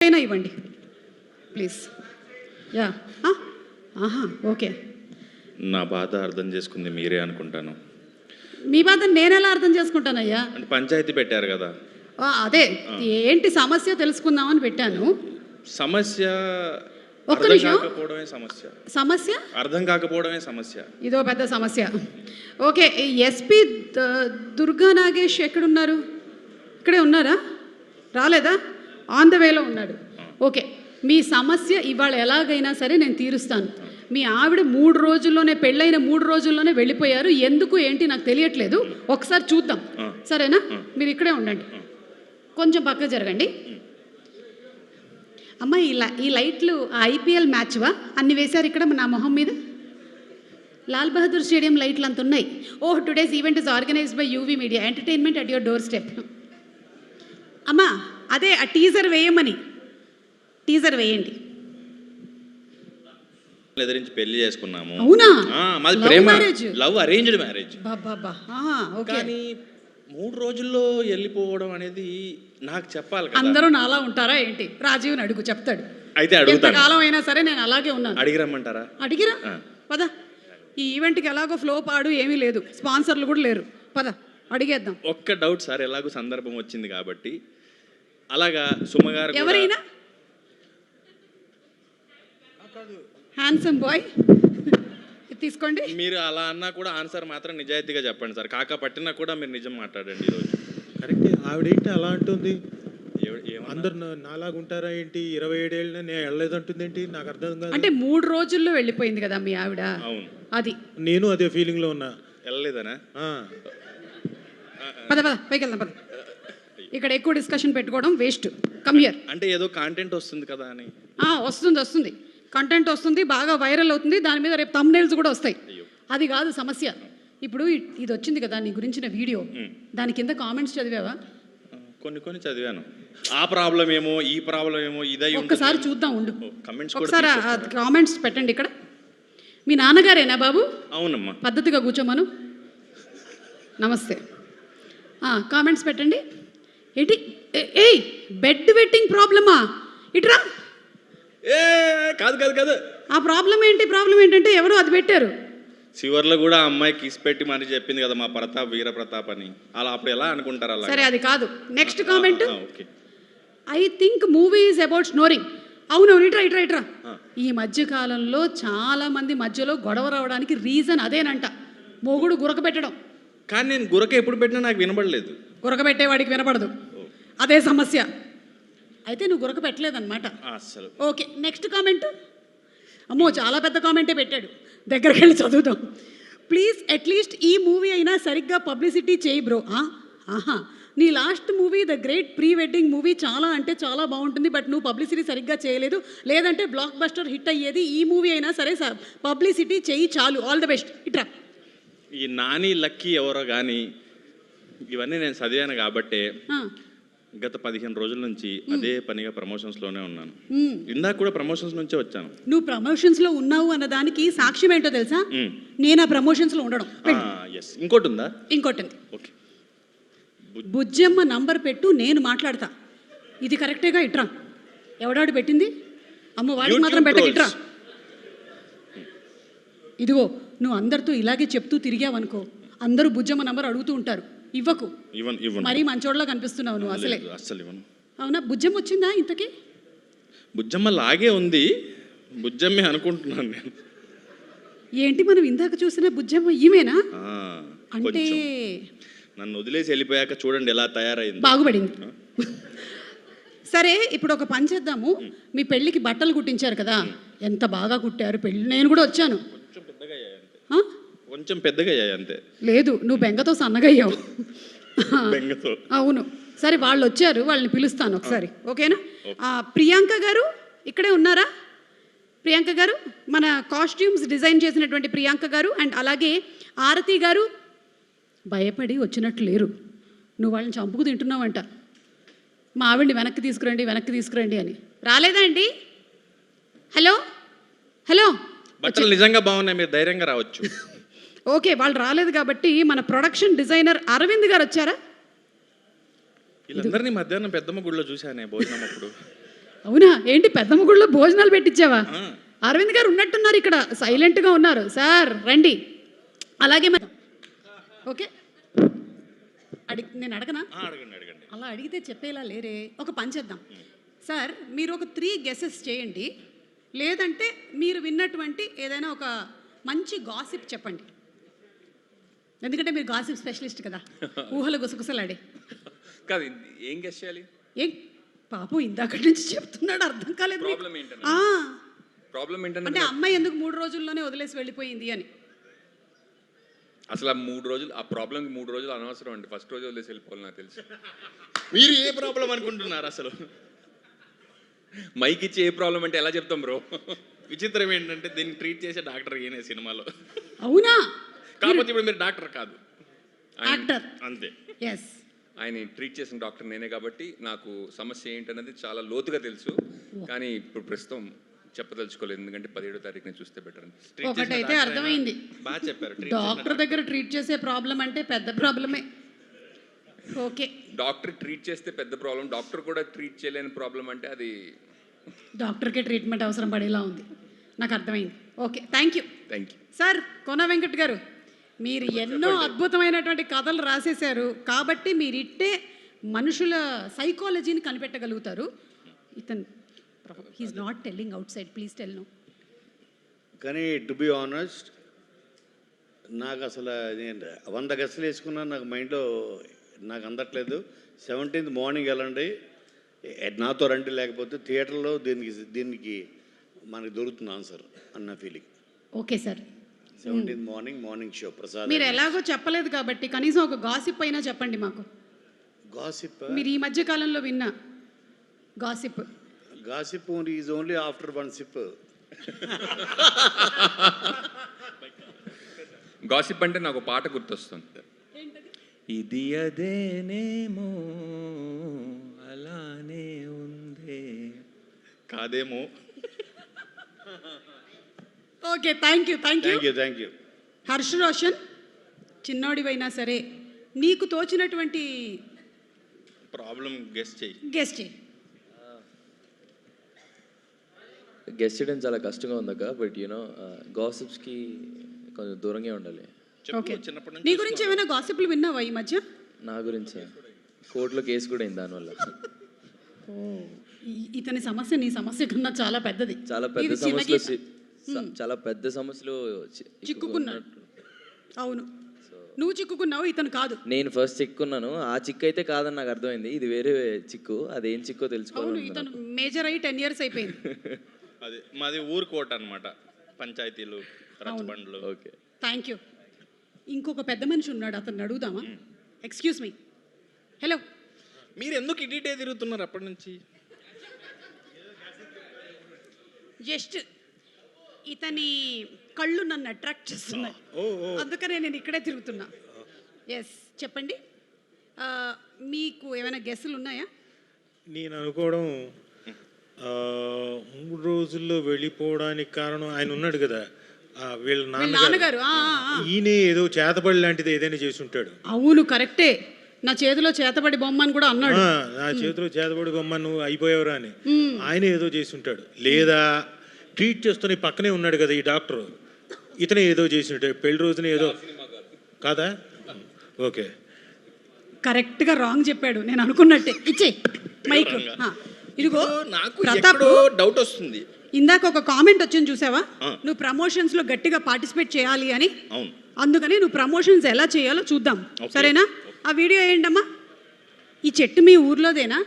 అయినా ఇవ్వండి please. Yeah okay. నా బాధ అర్థం చేసుకుంది మీరే అనుకుంటాను. మీ బాధ నేను ఎలా అర్థం చేసుకుంటానయ్యా? అంటే పంచాయతీ పెట్టారు కదా. అదే ఏంటి సమస్య తెలుసుకుందామని పెట్టాను. సమస్య ఒక్క అర్థం నిమిషం. కాకపోవడమే సమస్య. సమస్య అర్థం కాకపోవడమే సమస్య. ఇదో పెద్ద సమస్య. ఓకే, ఎస్పీ దుర్గా నాగేష్ ఎక్కడున్నారు? ఇక్కడే ఉన్నారా? రాలేదా? ఆన్ ద వేలో ఉన్నాడు. ఓకే, మీ సమస్య ఇవాళ ఎలాగైనా సరే నేను తీరుస్తాను. మీ ఆవిడ 3 రోజుల్లోనే పెళ్ళైన 3 రోజుల్లోనే వెళ్ళిపోయారు. ఎందుకు ఏంటి నాకు తెలియట్లేదు. ఒకసారి చూద్దాం, సరేనా? మీరు ఇక్కడే ఉండండి, కొంచెం పక్కకు జరగండి. అమ్మ, ఈ లైట్లు ఐపీఎల్ మ్యాచ్వా? అన్ని వేశారు ఇక్కడ నా మొహం మీద. లాల్ బహదూర్ స్టేడియం లైట్లు అంత ఉన్నాయి. Oh, today's event is organized by UV media, entertainment at your doorstep. అమ్మా, అదే ఆ టీజర్ వేయమని. టీజర్ వేయండి. ఎదిరించి పెళ్లి చేసుకున్నాము. అవునా? మాది ప్రేమ, లవ్ అరేంజ్డ్ మ్యారేజ్. ఓకే. కానీ 3 రోజుల్లో వెళ్ళిపోవడం అనేది నాకు చెప్పాలి కదా. అందరూ నాలా ఉంటారా ఏంటి? రాజీవ్ని అడుగు, చెప్తాడు. అయితే అడుగుతాను. కాలం అయినా సరే నేను అలాగే ఉన్నాను. అడిగిరమ్మంటారా? అడిగిరా పద. ఈ ఈవెంట్కి ఎలాగో ఫ్లో పాడు ఏమీ లేదు, స్పాన్సర్లు కూడా లేరు. పద అడిగేద్దాం. ఒక్క డౌట్ సార్, ఎలాగో సందర్భం వచ్చింది కాబట్టి, అలాగా సుమగారు ఎవరైనా హ్యాండ్సమ్ బాయ్ తీసుకోండి. మీరు అలా అన్నా కూడా ఆన్సర్ మాత్రం నిజాయితీగా చెప్పండి సార్. కాకా పట్టినా కూడా మీరు నిజం మాట్లాడండి ఈరోజు. కరెక్ట్. ఆవిడేంటి అలా అంటుంది? అందరు నాలాగా ఉంటారా ఏంటి? 27 ఏళ్ళ నేను వెళ్ళలేదంటుంది ఏంటి? నాకు అర్థం కాదు. అంటే 3 రోజుల్లో వెళ్ళిపోయింది కదా మీ ఆవిడ. అవును, అది నేను అదే ఫీలింగ్ లో ఉన్నా. వెళ్ళలేదనా? పద పద పైకి వెళ్దాం పద. ఇక్కడ ఎక్కువ డిస్కషన్ పెట్టుకోవడం వేస్ట్. Come here. అంటే ఏదో కాంటెంట్ వస్తుంది కదా అని. వస్తుంది కంటెంట్ వస్తుంది, బాగా వైరల్ అవుతుంది. దాని మీద రేపు థంబ్నెయిల్స్ కూడా వస్తాయి. అది కాదు సమస్య. ఇప్పుడు ఇది వచ్చింది కదా నీ గురించిన వీడియో, దాని కింద కామెంట్స్ చదివావా? కొన్ని చదివాను. ఆ ప్రాబ్లం ఏమో, ఈ ప్రాబ్లం ఏమో, ఇదై ఒక్కసారి చూద్దాం ఉండు. కమెంట్స్ ఒకసారి కామెంట్స్ పెట్టండి ఇక్కడ. మీ నాన్నగారేనా బాబు? అవునమ్మా. పద్ధతిగా కూర్చోమను. నమస్తే. కామెంట్స్ పెట్టండి. ఏంటి? ఏయ్, బెడ్ వెట్టింగ్ ప్రాబ్లమా? ఇట్రా. కాదు. ఆ ప్రాబ్లం ఏంటంటే ఎవరు అది పెట్టారు. చివర్లో కూడా అమ్మాయి కిస్ పెట్టి మరి చెప్పింది కదా, మా ప్రతాప్ వీర ప్రతాప్ అని. అలా అప్పుడు ఎలా అనుకుంటారు? అలా సరే, అది కాదు. Next comment. Okay. I think movie is about snoring. అవునవును, ఇట్రా. ఈ మధ్య కాలంలో చాలా మంది మధ్యలో గొడవ రావడానికి రీజన్ అదేనంట, మొగుడు గురక పెట్టడం. కానీ నేను గురక ఎప్పుడు పెట్టినా నాకు వినబడలేదు. గురక పెట్టేవాడికి వినపడదు, అదే సమస్య. అయితే నువ్వు గురక పెట్టలేదన్నమాట. అసలు ఓకే, నెక్స్ట్ కామెంట్. అమ్మో, చాలా పెద్ద కామెంటే పెట్టాడు. దగ్గరికి వెళ్ళి చదువుతాం. ప్లీజ్ అట్లీస్ట్ ఈ మూవీ అయినా సరిగ్గా పబ్లిసిటీ చేయి బ్రో. నీ last movie the great pre wedding movie చాలా అంటే చాలా బాగుంటుంది, బట్ నువ్వు పబ్లిసిటీ సరిగ్గా చేయలేదు, లేదంటే బ్లాక్ బస్టర్ హిట్ అయ్యేది. ఈ మూవీ అయినా సరే పబ్లిసిటీ చేయి చాలు. All the best. ఇట్రా. ఈ నాని లక్కీ ఎవరో కానీ ఇవన్నీ నేను చదివాను కాబట్టే గత 15 రోజుల నుంచి అదే పనిగా ప్రమోషన్స్లోనే ఉన్నాను. ఇందాక కూడా ప్రమోషన్స్ నుంచే వచ్చాను. నువ్వు ప్రమోషన్స్లో ఉన్నావు అన్నదానికి సాక్ష్యం ఏంటో తెలుసా? నేను ఆ ప్రమోషన్స్లో ఉండడం. ఇంకోటి ఉందా? ఇంకోటి ఉంది. ఓకే. బుజ్జమ్మ నంబర్ పెట్టు, నేను మాట్లాడతా. ఇది కరెక్టేగా? ఇట్రా. ఎవడాడు పెట్టింది? అమ్మ, వాడికి మాత్రం పెట్టక. ఇట్రా. ఇదిగో, నువ్వు అందరితో ఇలాగే చెప్తూ తిరిగావనుకో, అందరూ బుజ్జమ్మ నంబర్ అడుగుతూ ఉంటారు. ఇవ్వకు. మరీ మంచోడ్లా కనిపిస్తున్నావు నువ్వు. అసలు ఇవ్వను. అవునా? బుజ్జమ్మ వచ్చిందా ఇంతకీ? బుజ్జమ్మ లాగే ఉంది, బుజ్జమ్మే అనుకుంటున్నాను నేను. ఏంటి, మనం ఇందాక చూసిన బుజ్జమ్మ ఈమెనా? అంటే నన్ను వదిలేసి వెళ్ళిపోయాక చూడండి ఎలా తయారైంది. బాగుపడింది. సరే, ఇప్పుడు ఒక పని చేద్దాము. మీ పెళ్ళికి బట్టలు కుట్టించారు కదా, ఎంత బాగా కుట్టారు. పెళ్ళి నేను కూడా వచ్చాను. కొంచెం పెద్దగా అయ్యాయి అంతే. లేదు, నువ్వు బెంగతో సన్నగా అయ్యావు. బెంగతో. అవును. సరే, వాళ్ళు వచ్చారు, వాళ్ళని పిలుస్తాను ఒకసారి. ఓకేనా? ప్రియాంక గారు ఇక్కడే ఉన్నారా? ప్రియాంక గారు, మన కాస్ట్యూమ్స్ డిజైన్ చేసినటువంటి ప్రియాంక గారు, అండ్ అలాగే ఆరతి గారు. భయపడి వచ్చినట్లు లేరు. నువ్వు వాళ్ళని చంపుకు తింటున్నావంట. మా ఆవిడ్ని వెనక్కి తీసుకురండి అని. రాలేదా అండి? హలో. బట్టలు నిజంగా బాగున్నాయి, మీరు ధైర్యంగా రావచ్చు. ఓకే, వాళ్ళు రాలేదు కాబట్టి మన ప్రొడక్షన్ డిజైనర్ అరవింద్ గారు వచ్చారా? వీళ్ళందరినీ మధ్యాహ్నం పెద్దమ్మ గుడిలో చూశానే భోజనం అప్పుడు. అవునా? ఏంటి పెద్దమ్మ గుడిలో భోజనాలు పెట్టించావా? అరవింద్ గారు ఉన్నట్టున్నారు ఇక్కడ, సైలెంట్గా ఉన్నారు. సార్ రండి. అలాగే మరి ఓకే, నేను అడగనా? అడగండి. అలా అడిగితే చెప్పేలా లేరే. ఒక పని చేద్దాం సార్, మీరు ఒక 3 గెసెస్ చేయండి, లేదంటే మీరు విన్నటువంటి ఏదైనా ఒక మంచి గాసిప్ చెప్పండి. ఎందుకంటే మీరు గాసిప్ స్పెషలిస్ట్ కదా, ఊహలు గుసగుసలాడే. కాదు, ఏం గెస్ చేయాలి? ఏం పాపం ఇందాక నుంచి చెప్తున్నాడు, అర్థం కాలేదు. ప్రాబ్లం ఏంటన్నా? ప్రాబ్లం ఏంటంటే అంటే అమ్మాయి ఎందుకు 3 రోజుల్లోనే వదిలేసి వెళ్ళిపోయింది అని. అసలు ఆ 3 రోజులు, ఆ ప్రాబ్లంకి 3 రోజులు అనవసరం అండి. ఫస్ట్ రోజు వదిలేసి వెళ్ళిపోవాలి నాకు తెలుసు. మీరు ఏ ప్రాబ్లం అనుకుంటున్నారు అసలు? మైక్ ఇచ్చి ఏ ప్రాబ్లం అంటే ఎలా చెప్తాం బ్రో? విచిత్రం ఏంటంటే దీన్ని ట్రీట్ చేసే డాక్టర్ ఈయనే సినిమాలో. అవునా? కాకపోతే ఇప్పుడు మీరు డాక్టర్ కాదు, యాక్టర్. అంతే. ఎస్, ఆయన ట్రీట్ చేసిన డాక్టర్ నేనే కాబట్టి నాకు సమస్య ఏంటనేది చాలా లోతుగా తెలుసు. కానీ ఇప్పుడు ప్రస్తుతం చెప్పదలుచుకోలేదు, ఎందుకంటే 17వ తారీఖుని చూస్తే బెటర్ అని. ఒకటైతే అర్థమైంది, బాగా చెప్పారు. డాక్టర్ దగ్గర ట్రీట్ చేసే ప్రాబ్లం అంటే పెద్ద ప్రాబ్లమే. ఓకే, డాక్టర్ ట్రీట్ చేస్తే పెద్ద ప్రాబ్లం, డాక్టర్ కూడా ట్రీట్ చేయలేని ప్రాబ్లం అంటే అది డాక్టర్కే ట్రీట్మెంట్ అవసరం పడేలా ఉంది. నాకు అర్థమైంది. Okay, thank you. Thank you sir. Kona Venkat garu, మీరు ఎన్నో అద్భుతమైనటువంటి కథలు రాసేశారు కాబట్టి మీరు ఇట్టే మనుషుల సైకాలజీని కనిపెట్టగలుగుతారు. ఇతను he is not telling outside, please tell no. కానీ టు బి ఆనెస్ట్, నాకు అసలు నేను 100 గెస్సులు వేసుకున్నా, నాకు మైండ్లో నాకు అందట్లేదు. 17th మార్నింగ్ వెళ్ళండి, నాతో రండి, లేకపోతే థియేటర్లో దీనికి మనకి దొరుకుతుంది ఆన్సర్ అన్న feeling. Okay sir. 17th morning show Prasad. మీరు ఎలాగో చెప్పలేదు కాబట్టి కనీసం ఒక గాసిప్ అయినా చెప్పండి మాకు. గాసిప్? మీరు ఈ మధ్య కాలంలో విన్న gossip. Gossip is only after 1 sip. Gossip అంటే నాకు పాట గుర్తొస్తుంది. ఇది అదేనేమో అలానే ఉందే కాదేమో. Okay, thank you. Thank you. Harsh Roshan, చిన్నోడివైనా సరే నీకు తోచినటువంటి ప్రాబ్లం గెస్ చేయి. గెస్ట్ చేయి. గెస్ చేయడం చాలా కష్టంగా ఉందక్క, బట్ యూనో గాసిప్స్కి కొంచెం దూరంగా ఉండాలి. ఓకే, చిన్నప్పటి నీ గురించి ఏమైనా గాసిప్లు విన్నావా ఈ మధ్య? నా గురించి కోర్టులో కేసు కూడా అయింది దానివల్ల. ఇతని సమస్య నీ సమస్య కన్నా చాలా పెద్దది. చాలా పెద్ద సమస్యలు, చాలా పెద్ద సమస్యలు చిక్కుకున్నాడు. అవును, నువ్వు చిక్కుకున్నావు, ఇతను కాదు. నేను ఫస్ట్ చిక్కున్నాను, ఆ చిక్కు అయితే కాదని నాకు అర్థమైంది. ఇది వేరే చిక్కు, అదేం చిక్కో అవును, తెలుసుకోవాలి. ఇతను మేజర్ అయ్యి 10 years అయిపోయింది. అది మాది ఊరు కోట అనమాట, పంచాయతీలు, రచ్చబండ్లు. Okay, thank you. ఇంకొక పెద్ద మనిషి ఉన్నాడు, అతన్ని అడుగుదామా? Excuse me. హలో, మీరు ఎందుకు ఇటీటే తిరుగుతున్నారు అప్పటి నుంచి? జస్ట్ ఇతని కళ్ళు నన్ను అట్రాక్ట్ చేస్తున్నాయి, అందుకనే నేను ఇక్కడే తిరుగుతున్నా. ఎస్, చెప్పండి. మీకు ఏమైనా గెస్సులు ఉన్నాయా? నేను అనుకోవడం 3 రోజుల్లో వెళ్ళిపోవడానికి కారణం ఆయన ఉన్నాడు కదా, వీళ్ళ నాన్నగారు. ఈయన ఏదో చేతబడి లాంటిది ఏదైనా చేసి ఉంటాడు. అవును, కరెక్టే. నా చేతిలో చేతబడి బొమ్మ అని కూడా అన్నాడు. నా చేతిలో చేతబడి బొమ్మ నువ్వు అయిపోయావురా అని ఆయన ఏదో చేసి ఉంటాడు. లేదా ట్రీట్ చేస్తున్న పక్కనే ఉన్నాడు కదా ఈ డాక్టర్, ఇతనే ఏదో చేసి ఉంటాడు. పెళ్లి రోజున ఏదో కాదా? ఓకే, కరెక్ట్గా రాంగ్ చెప్పాడు, నేను అనుకున్నట్టే. ఇచ్చే మైక్. ఇదిగో నాకు ప్రతాప్, డౌట్ వస్తుంది. ఇందాక ఒక కామెంట్ వచ్చింది చూసావా, నువ్వు ప్రమోషన్స్ లో గట్టిగా పార్టిసిపేట్ చేయాలి అని. అవును, అందుకని నువ్వు ప్రమోషన్స్ ఎలా చేయాలో చూద్దాం, సరేనా? ఆ వీడియో ఏంటమ్మా? ఈ చెట్టు మీ ఊర్లోదేనా?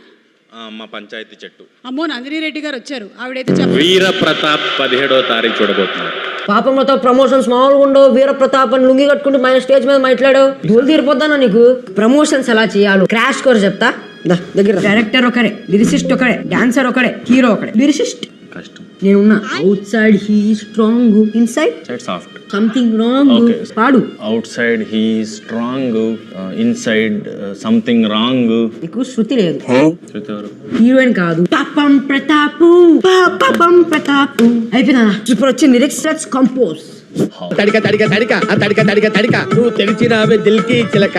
మా పంచాయతీ చెట్టు. అమ్మో, నందిని రెడ్డి గారు వచ్చారు, ఆవిడైతే చెప్ప. వీర ప్రతాప్ 17వ తారీఖు చూడబోతున్నారు. పాపంతో ప్రమోషన్స్ మామూలుగా ఉండవు. వీర ప్రతాప్ అని లుంగి కట్టుకుంటూ మన స్టేజ్ మీద మాట్లాడావు, దూలు తీరిపోతానా నీకు? ప్రమోషన్స్ ఎలా చేయాలి క్రాష్ కోర్స్ చెప్తా. దగ్గర డైరెక్టర్ ఒకడే, లిరిసిస్ట్ ఒకడే, డాన్సర్ ఒకడే, హీరో ఒకడే. లిరిసిస్ట్ కష్టం, నేనున్నా. Outside he strong, inside soft, something wrong. పాడు. Outside he strong, inside something wrong. నీకు శృతి లేదు, శృతి ఎవరు? హీరోయిన్ కాదు. పాపం ప్రతాపు, పాపం ప్రతాపు. అయిపోయినా ఇప్పుడు వచ్చి లిరిక్స్ లెట్స్ కంపోజ్. తడిక తడిక తడిక తడిక తడిక తడిక నువ్వు తెలిసినావే దిల్కి చిలక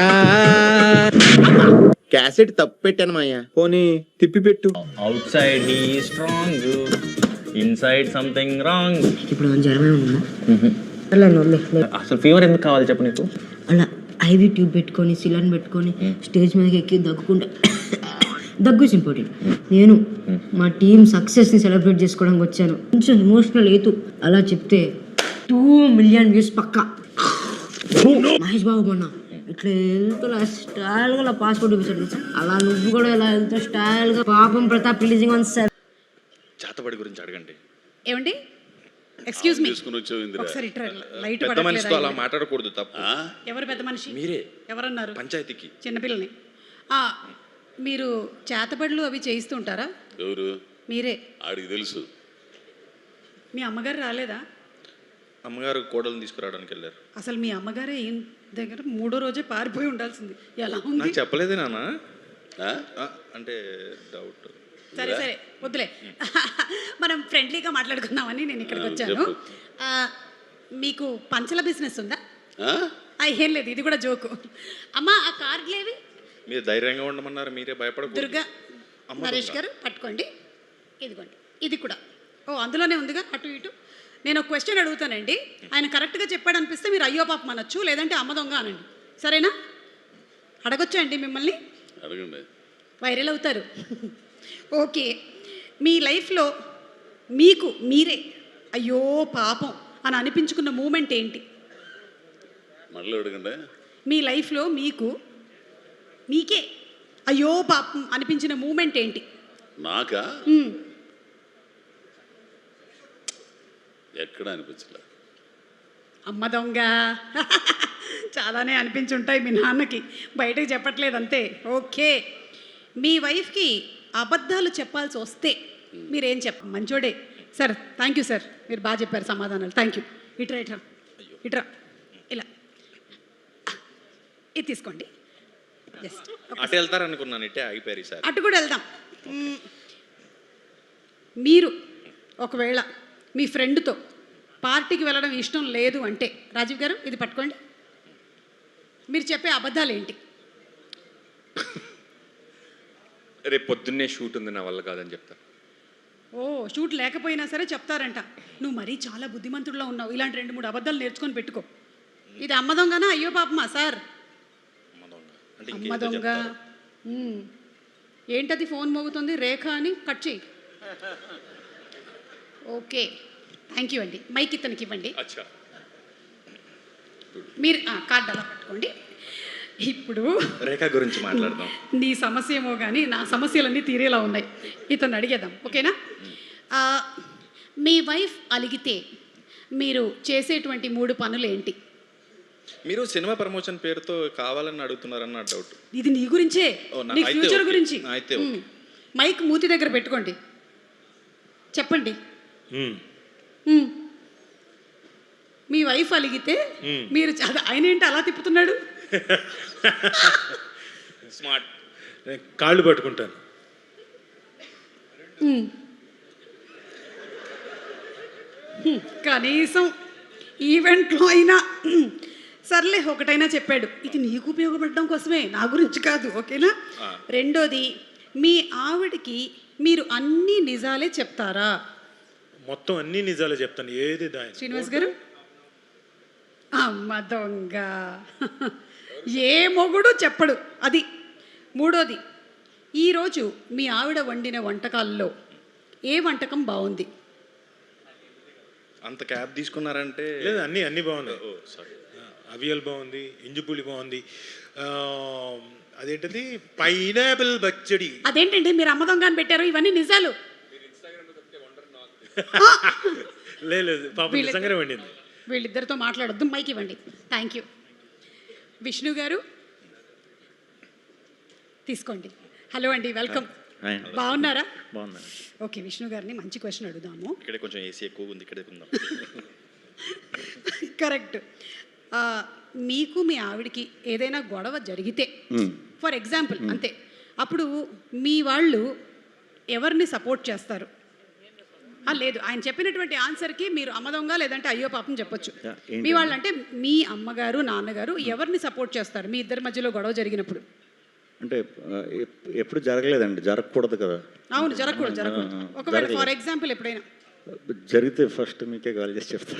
క్యాసెట్ తప్పు పెట్టాను మాయా. పోనీ తిప్పి పెట్టు. Out side he strong, inside something wrong. ఇప్పుడు జ్వరమే ఉందా? అలా వదిలే. అసలు ఫీవర్ ఎందుకు కావాలి చెప్పు నీకు? అలా ఐవి ట్యూబ్ పెట్టుకొని సిలిండర్ పెట్టుకొని స్టేజ్ మీదకి ఎక్కి దగ్గుకుంటా. దగ్గు ఇస్ ఇంపార్టెంట్. నేను మా టీం సక్సెస్ని సెలబ్రేట్ చేసుకోవడానికి వచ్చాను. కొంచెం ఎమోషనల్ ఏతు అలా చెప్తే 2 మిలియన్ వ్యూస్ పక్కా. మహేష్ బాబు మొన్న ఇట్లా వెళ్తా స్టైల్గా అలా పాస్పోర్ట్ చూపించాడు. అలా నువ్వు కూడా ఇలా వెళ్తా స్టైల్గా పాపం ప్రతాప్ రిలీజింగ్ ఆన్ సార్. చేతబడి గురించి అడగండి. ఏమండి? ఎక్స్క్యూజ్ మీ, ఒకసారి లైట్ పెద్ద మనిషితో అలా మాట్లాడకూడదు, తప్పు. ఎవరు పెద్ద మనిషి? మీరే. ఎవరన్నారు? పంచాయతీకి చిన్నపిల్లని. మీరు చేతబడులు అవి చేయిస్తూ ఉంటారా? ఎవరు? మీరే. ఆడికి తెలుసు. మీ అమ్మగారు రాలేదా? అమ్మగారు కోడలను తీసుకురావడానికి వెళ్ళారు. అసలు మీ అమ్మగారే ఈయన దగ్గర 3వ రోజే పారిపోయి ఉండాల్సింది. ఎలా ఉంది? నాకు చెప్పలేదే నాన్న. అంటే డౌట్. సరే సరే వద్దులే, మనం ఫ్రెండ్లీగా మాట్లాడుకుందామని నేను ఇక్కడికి వచ్చాను. మీకు పంచల బిజినెస్ ఉందా? ఏం లేదు, ఇది కూడా జోకు. అమ్మా ఆ కార్డులేవి? మీరు ధైర్యంగా ఉండమన్నారు, మీరే భయపడకూడదు. దుర్గా నరేష్ గారు పట్టుకోండి, ఇదిగోండి. ఇది కూడా అందులోనే ఉందిగా, అటు ఇటు. నేను ఒక క్వశ్చన్ అడుగుతానండి, ఆయన కరెక్ట్గా చెప్పాడు అనిపిస్తే మీరు అయ్యో పాపం అనొచ్చు, లేదంటే అమ్మ దొంగ అనండి, సరేనా? అడగొచ్చా అండి మిమ్మల్ని? అడగండి. వైరల్ అవుతారు. ఓకే, మీ లైఫ్లో మీకు మీరే అయ్యో పాపం అని అనిపించుకున్న మూమెంట్ ఏంటి? మళ్ళీ అడగండి. మీ లైఫ్లో మీకే అయ్యో పాపం అనిపించిన మూమెంట్ ఏంటి? నాకా? ఎక్కడ అనిపించలే. అమ్మ దొంగ. చాలానే అనిపించుంటాయి మీ నాన్నకి, బయటకు చెప్పట్లేదు అంతే. ఓకే, మీ వైఫ్కి అబద్ధాలు చెప్పాల్సి వస్తే మీరేం మంచోడే సార్. థ్యాంక్ యూ సార్, మీరు బాగా చెప్పారు సమాధానాలు. Thank you. ఇట్రా ఇట్రా ఇట్రా, ఇలా ఇది తీసుకోండి. జస్ట్ అటు వెళ్తారనుకున్నాను, ఇటే ఆగిపోయారు సార్. అటు కూడా వెళ్దాం. మీరు ఒకవేళ మీ ఫ్రెండ్తో పార్టీకి వెళ్ళడం ఇష్టం లేదు అంటే, రాజీవ్ గారు ఇది పట్టుకోండి, మీరు చెప్పే అబద్ధాలు ఏంటి? రేపు పొద్దున్నే షూట్ ఉంది, నా వల్ల కాదని చెప్తా. ఓ, షూట్ లేకపోయినా సరే చెప్తారంట. నువ్వు మరీ చాలా బుద్ధిమంతుడిలో ఉన్నావు, ఇలాంటి 2-3 అబద్ధాలు నేర్చుకొని పెట్టుకో. ఇది అమ్మ దొంగనా అయ్యో పాపమా సార్? అమ్మ దొంగ. ఏంటది ఫోన్ మోగుతుంది? రేఖ అని కట్ చేయి. ఓకే, థ్యాంక్ యూ అండి. మైక్ ఇతనికి ఇవ్వండి. మీరు కార్డు అలా పట్టుకోండి. ఇప్పుడు రేఖ గురించి మాట్లాడదాం. నీ సమస్య ఏమో కానీ నా సమస్యలన్నీ తీరేలా ఉన్నాయి. ఇతను అడిగేద్దాం, ఓకేనా? మీ వైఫ్ అలిగితే మీరు చేసేటువంటి 3 పనులు ఏంటి? మీరు సినిమా ప్రమోషన్ పేరుతో కావాలని అడుగుతున్నారన్న డౌట్. ఇది నీ గురించే, నీ ఫ్యూచర్ గురించి. అయితే మైక్ మూతి దగ్గర పెట్టుకోండి, చెప్పండి. మీ వైఫ్ అలిగితే మీరు ఆయన ఏంటి అలా తిప్పుతున్నాడు? స్మార్ట్. కాళ్ళు పట్టుకుంటాను. కనీసం ఈవెంట్లో అయినా సర్లే ఒకటైనా చెప్పాడు. ఇది నీకు ఉపయోగపడడం కోసమే, నా గురించి కాదు, ఓకేనా? రెండోది, మీ ఆవిడకి మీరు అన్ని నిజాలే చెప్తారా? మొత్తం అన్ని నిజాలే చెప్తాను, ఏది దాని. శ్రీనివాస్ గారు? అమ్మ దొంగ, ఏ మొగుడు చెప్పడు అది. మూడోది, ఈరోజు మీ ఆవిడ వండిన వంటకాల్లో ఏ వంటకం బాగుంది? అంత క్యాబ్ తీసుకున్నారంటే లేదు, అన్నీ బాగున్నాయి. అవియల్ బాగుంది, ఇంజుపులి బాగుంది, అదేంటది పైనాపిల్ పచ్చడి. అదేంటండి మీరు అమ్మ దొంగ అని పెట్టారు? ఇవన్నీ నిజాలు. లేదు పాపం నిజంగానే వండింది. వీళ్ళిద్దరితో మాట్లాడొద్దు, మైక్ ఇవ్వండి. Thank you. విష్ణు గారు తీసుకోండి. హలో అండి, వెల్కమ్. బాగున్నారా? బాగున్నాను. ఓకే, విష్ణు గారిని మంచి క్వశ్చన్ అడుగుదాము. ఇక్కడ కొంచెం ఏసీ ఎక్కువ ఉంది, ఇక్కడే కొందాం. కరెక్ట్. మీకు మీ ఆవిడకి ఏదైనా గొడవ జరిగితే, ఫర్ ఎగ్జాంపుల్ అంతే, అప్పుడు మీ వాళ్ళు ఎవరిని సపోర్ట్ చేస్తారు? లేదు, ఆయన చెప్పినటువంటి ఆన్సర్కి మీరు అమ్మ దొంగ లేదంటే అయ్యో పాపం చెప్పొచ్చు. మీ వాళ్ళు అంటే మీ అమ్మగారు నాన్నగారు ఎవరిని సపోర్ట్ చేస్తారు మీ ఇద్దరి మధ్యలో గొడవ జరిగినప్పుడు? అంటే ఎప్పుడు జరగలేదండి, జరగకూడదు కదా. అవును, జరగకూడదు. ఒకవేళ ఫర్ ఎగ్జాంపుల్ ఎప్పుడైనా జరిగితే ఫస్ట్ మీకే కాల్ చేసి చెప్తా.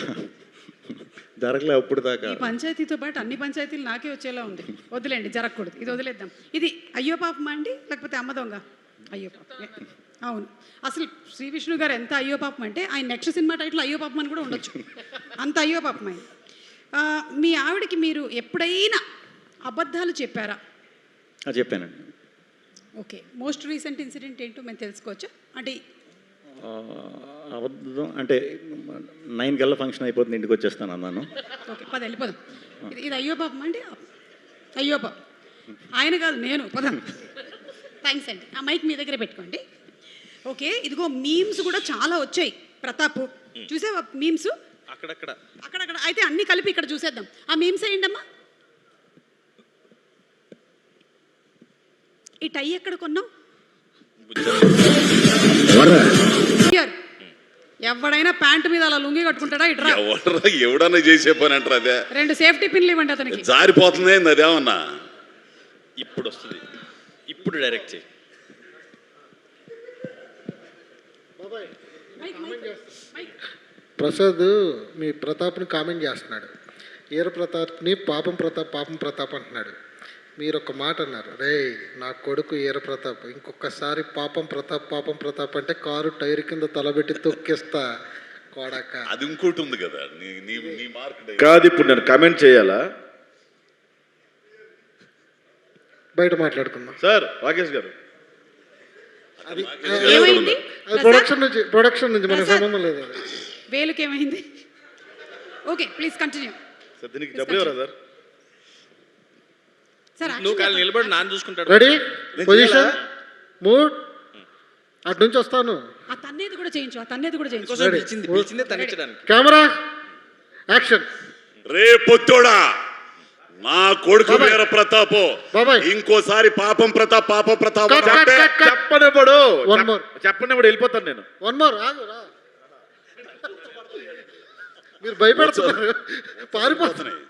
జరగలే అప్పుడు దాకా. ఈ పంచాయతీతో పాటు అన్ని పంచాయతీలు నాకే వచ్చేలా ఉంది. వదిలేండి, జరగకూడదు. ఇది వదిలేద్దాం. ఇది అయ్యో పాపమా అండి, లేకపోతే అమ్మ దొంగ? అయ్యో పాపం. అవును, అసలు శ్రీ విష్ణు గారు ఎంత అయ్యో పాపం అంటే ఆయన నెక్స్ట్ సినిమా టైటిల్ అయ్యో పాపం అని కూడా ఉండొచ్చు, అంత అయ్యో పాపం ఆయన. మీ ఆవిడకి మీరు ఎప్పుడైనా అబద్ధాలు చెప్పారా? చెప్పానండి. ఓకే, మోస్ట్ రీసెంట్ ఇన్సిడెంట్ ఏంటో మేము తెలుసుకోవచ్చా? అంటే అబద్ధం అంటే 9 గల్లా ఫంక్షన్ అయిపోతుంది, ఇంటికి వచ్చేస్తాను అన్నాను. ఓకే, పద వెళ్ళిపోదాం. ఇది అయ్యో పాపం అండి, అయ్యో పాపం. ఆయన కాదు, నేను. పదం. థ్యాంక్స్ అండి. ఆ మైక్ మీ దగ్గర పెట్టుకోండి. ఓకే, ఇదిగో మీమ్స్ కూడా చాలా వచ్చాయి. ప్రతాప్, చూసావా మీమ్స్? అక్కడక్కడ అయితే అన్ని కలిపి ఇక్కడ చూసేద్దాం. ఆ మీమ్స్ ఏంటమ్మా? ఈ టై ఎక్కడ కొన్నావు? ఎవడైనా ప్యాంటు మీద అలా లుంగి కట్టుకుంటాడా? ఇట్రా. ఎవడన్నా చేసే పని అంటారు అదే. 2 సేఫ్టీ పిన్లు ఇవ్వండి అతనికి. జారిపోతుంది అదేమన్నా. ఇప్పుడు వస్తుంది, ఇప్పుడు డైరెక్ట్ చేయి. ప్రసాద్ మీ ప్రతాప్ని కామెంట్ చేస్తున్నాడు. ఈర ప్రతాప్ని పాపం ప్రతాప్ అంటున్నాడు. మీరు ఒక మాట అన్నారు, రే నా కొడుకు ఈర ప్రతాప్, ఇంకొకసారి పాపం ప్రతాప్ అంటే కారు టైర్ కింద తలబెట్టి తొక్కిస్తా కోడక. అది ఇంకోటి ఉంది కదా, నీ మార్క్ కాదు, ఇప్పుడు నేను కమెంట్ చేయాలా? బయట మాట్లాడుకుందాం సార్ రాకేష్ గారు. ఏమైంది? ప్రొడక్షన్ నుంచి మనకు సంబంధం లేదు. వేలుకి ఏమైంది? Okay, please continue. సార్ దీనికి డబ్బులు ఎవరా సార్? నువ్వు కాళ్ళు నిలబడి నాన్న చూసుకుంటాడు. రెడీ, పొజిషన్, మూడ్, అటు నుంచి వస్తాను. ఆ తన్నేది కూడా చేయించు. పిలిచిందే తన్నించడానికి. Camera action. రే పొత్తోడా, నా కొడుకు వీర ప్రతాప్ ఇంకోసారి పాపం ప్రతాప్ చెప్పనివ్వడు. వెళ్ళిపోతాను నేను. వన్ మోర్, ఆగురా. మీరు భయపెడుతున్నారు, పారిపోతున్నాయి.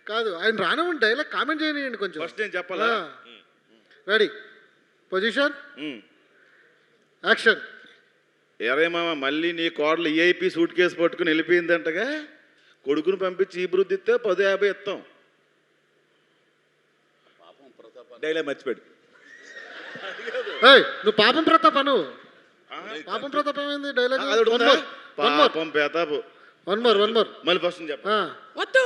కాదు, ఆయన రానివ్వండి, డైలాగ్ కామెంట్ చేయనివ్వండి కొంచెం. ఫస్ట్ నేను చెప్పాలా? Ready, position, action. ఏరేమా మళ్ళీ నీ కోడలు ఈఐపి సూట్ కేసు పట్టుకుని వెళ్ళిపోయిందంటగా, కొడుకుని పంపించి ఈ బృద్ధి ఇస్తే 10,50 ఇస్తాం. డైలాగ్ మర్చిపోయాడు. నువ్వు పాపం ప్రతాప్ అను. పాపం ప్రతాప్ ఏమైంది డైలాగ్? పాపం ప్రతాప్. వన్ మోర్ మళ్ళీ ఫస్ట్ చెప్ప. వద్దు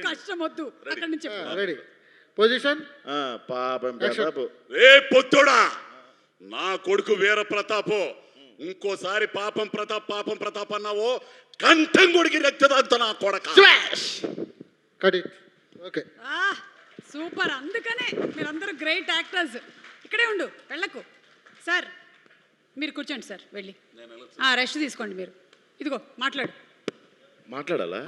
కష్టం, వద్దు. అక్కడి నుంచి రెడీ, పొజిషన్, పాపం ప్రతాప్. రే పొత్తోడా, నా కొడుకు వీర ప్రతాప్ ఇంకోసారి పాపం ప్రతాప్ అన్నావో కంఠం కొడికి రక్తదాంతో నా కొడక. Okay, super. అందుకనే మీరందరూ గ్రేట్ యాక్టర్స్. ఇక్కడే ఉండు, వెళ్ళకు. సార్ మీరు కూర్చోండి సార్, వెళ్ళి రెస్ట్ తీసుకోండి మీరు. ఇదిగో మాట్లాడాలా?